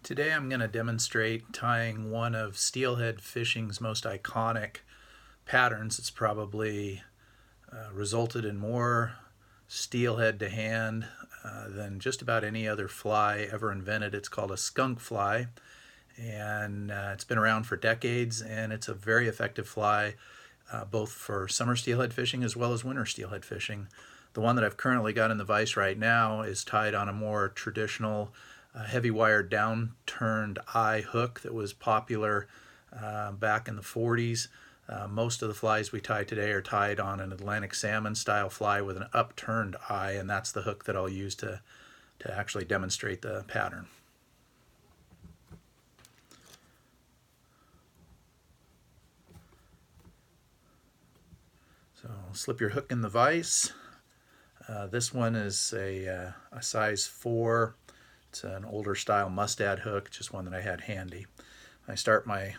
Today I'm going to demonstrate tying one of steelhead fishing's most iconic patterns. It's probably resulted in more steelhead to hand than just about any other fly ever invented. It's called a skunk fly, and it's been around for decades, and it's a very effective fly both for summer steelhead fishing as well as winter steelhead fishing. The one that I've currently got in the vise right now is tied on a more traditional heavy wire downturned eye hook that was popular back in the 40s. Most of the flies we tie today are tied on an Atlantic salmon style fly with an upturned eye, and that's the hook that I'll use to actually demonstrate the pattern. So slip your hook in the vise. This one is a size 4. It's an older style mustad hook, just one that I had handy. I start my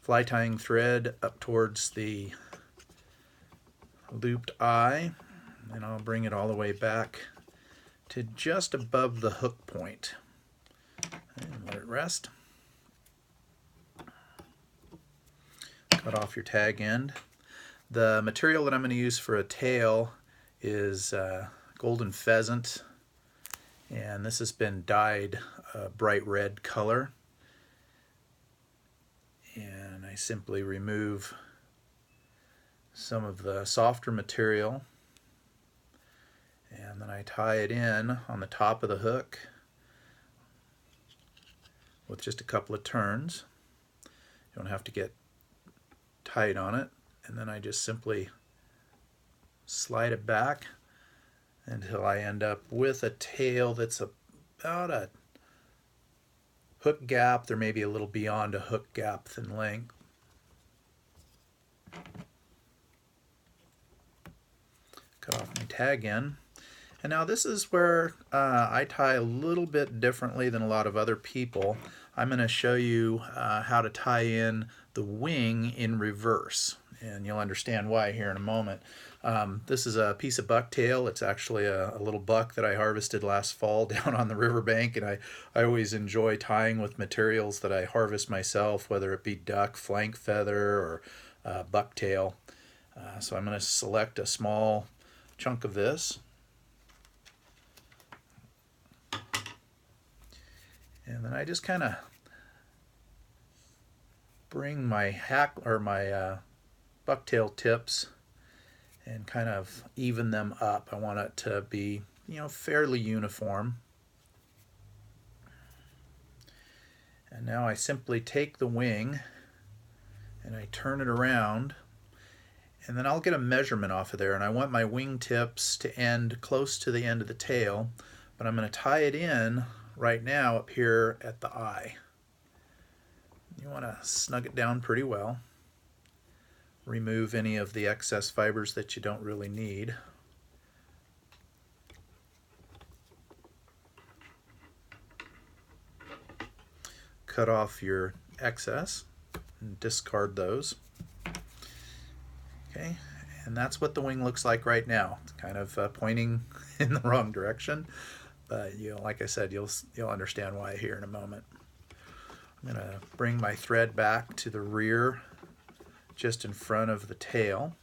fly tying thread up towards the looped eye, and I'll bring it all the way back to just above the hook point and let it rest. Cut off your tag end. The material that I'm going to use for a tail is golden pheasant, and this has been dyed a bright red color. And I simply remove some of the softer material, and then I tie it in on the top of the hook with just a couple of turns. You don't have to get tight on it, and then I just simply slide it back until I end up with a tail that's about a hook gap. There may be a little beyond a hook gap in length. Cut off my tag end. And now this is where I tie a little bit differently than a lot of other people. I'm going to show you how to tie in the wing in reverse, and you'll understand why here in a moment. This is a piece of bucktail. It's actually a little buck that I harvested last fall down on the riverbank, and I always enjoy tying with materials that I harvest myself, whether it be duck, flank feather, or bucktail. So I'm going to select a small chunk of this, and then I just kind of bring my bucktail tips and kind of even them up. I want it to be, fairly uniform. And now I simply take the wing and I turn it around, and then I'll get a measurement off of there, and I want my wing tips to end close to the end of the tail, but I'm going to tie it in right now up here at the eye. You want to snug it down pretty well. Remove any of the excess fibers that you don't really need. Cut off your excess and discard those. Okay, and that's what the wing looks like right now. It's kind of pointing in the wrong direction, but like I said, you'll understand why here in a moment. I'm going to bring my thread back to the rear, just in front of the tail.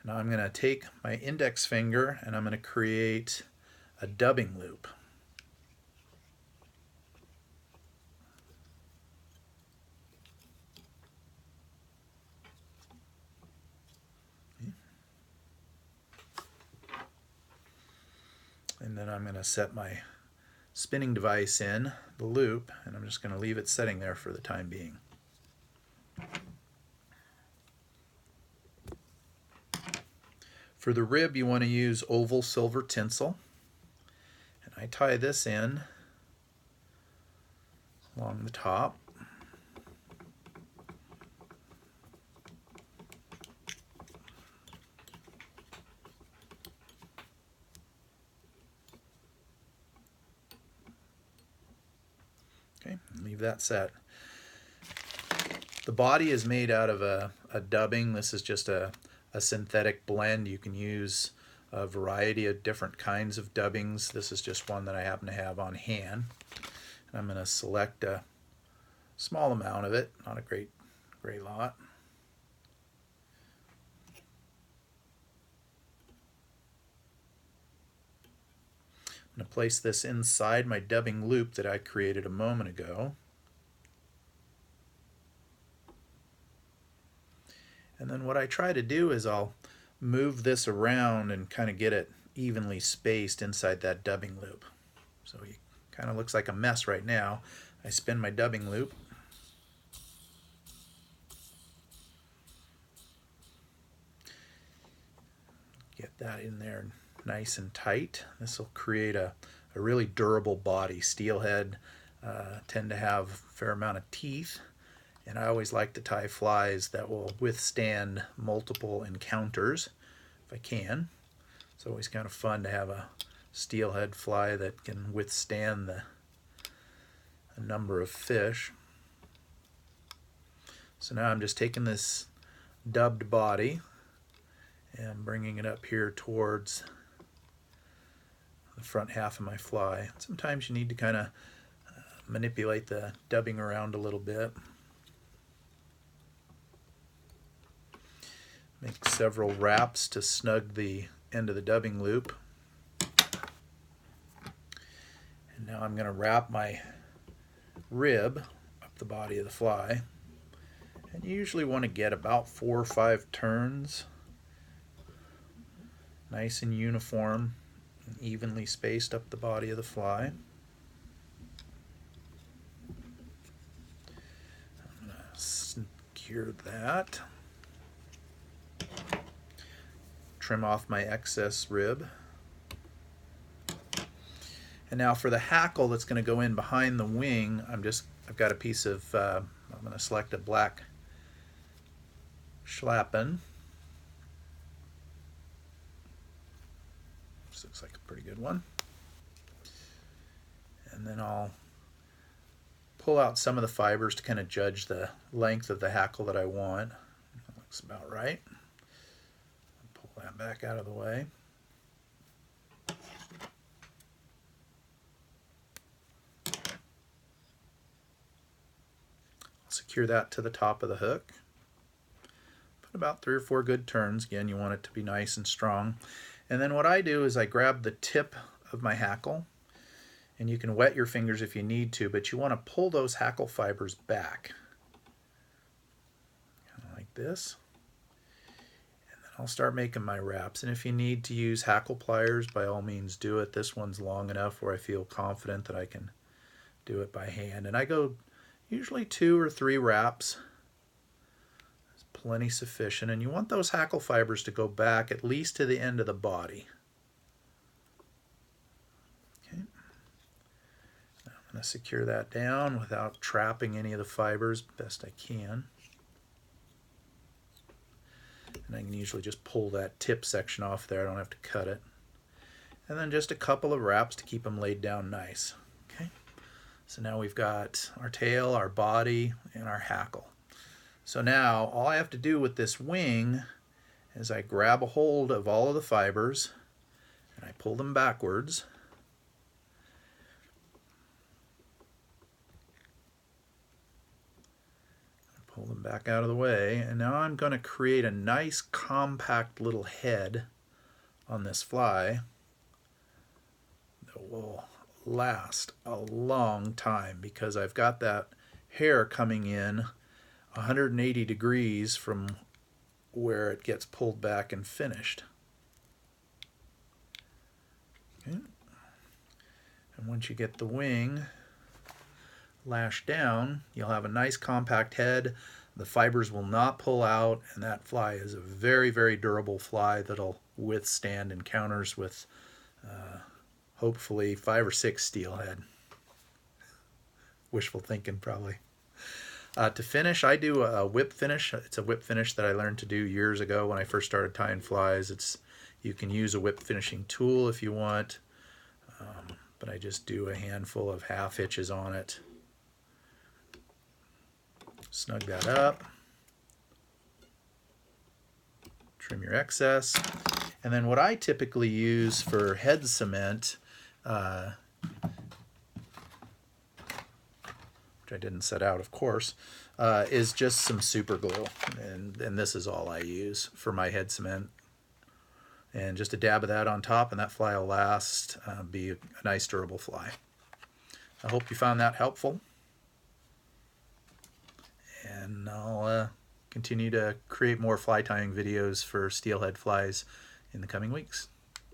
Now I'm going to take my index finger and I'm going to create a dubbing loop. And then I'm going to set my spinning device in the loop, and I'm just going to leave it setting there for the time being. For the rib, you want to use oval silver tinsel, and I tie this in along the top. Okay, leave that set. The body is made out of a dubbing. This is just a synthetic blend. You can use a variety of different kinds of dubbings. This is just one that I happen to have on hand. And I'm going to select a small amount of it, not a great lot. I'm going to place this inside my dubbing loop that I created a moment ago. And then what I try to do is I'll move this around and kind of get it evenly spaced inside that dubbing loop. So it kind of looks like a mess right now. I spin my dubbing loop. Get that in there nice and tight. This will create a really durable body. Steelhead tend to have a fair amount of teeth, and I always like to tie flies that will withstand multiple encounters if I can. It's always kind of fun to have a steelhead fly that can withstand a number of fish. So now I'm just taking this dubbed body and bringing it up here towards the front half of my fly. Sometimes you need to kind of manipulate the dubbing around a little bit. Make several wraps to snug the end of the dubbing loop. And now I'm going to wrap my rib up the body of the fly. And you usually want to get about 4 or 5 turns. Nice and uniform and evenly spaced up the body of the fly. I'm going to secure that. Trim off my excess rib. And now for the hackle that's going to go in behind the wing, I've got a piece of, I'm going to select a black schlappen. This looks like a pretty good one. And then I'll pull out some of the fibers to kind of judge the length of the hackle that I want. That looks about right. Pull that back out of the way. Secure that to the top of the hook. Put about 3 or 4 good turns. Again, you want it to be nice and strong. And then what I do is I grab the tip of my hackle, and you can wet your fingers if you need to, but you want to pull those hackle fibers back. Kind of like this. And then I'll start making my wraps. And if you need to use hackle pliers, by all means do it. This one's long enough where I feel confident that I can do it by hand. And I go usually 2 or 3 wraps. It's plenty sufficient. And you want those hackle fibers to go back at least to the end of the body. Okay. Now I'm going to secure that down without trapping any of the fibers best I can. And I can usually just pull that tip section off there. I don't have to cut it. And then just a couple of wraps to keep them laid down nice. Okay. So now we've got our tail, our body, and our hackle. So now all I have to do with this wing is I grab a hold of all of the fibers and I pull them backwards. Pull them back out of the way, and now I'm going to create a nice compact little head on this fly that will last a long time because I've got that hair coming in 180 degrees from where it gets pulled back and finished. Okay. And once you get the wing lashed down, you'll have a nice compact head. The fibers will not pull out, and that fly is a very, very durable fly that'll withstand encounters with hopefully 5 or 6 steelhead. Wishful thinking, probably. To finish, I do a whip finish. It's a whip finish that I learned to do years ago when I first started tying flies. You can use a whip finishing tool if you want, but I just do a handful of half hitches on it. Snug that up. Trim your excess. And then what I typically use for head cement which I didn't set out, of course, is just some super glue. And this is all I use for my head cement. And just a dab of that on top, and that fly will last, be a nice durable fly. I hope you found that helpful. And I'll continue to create more fly tying videos for steelhead flies in the coming weeks.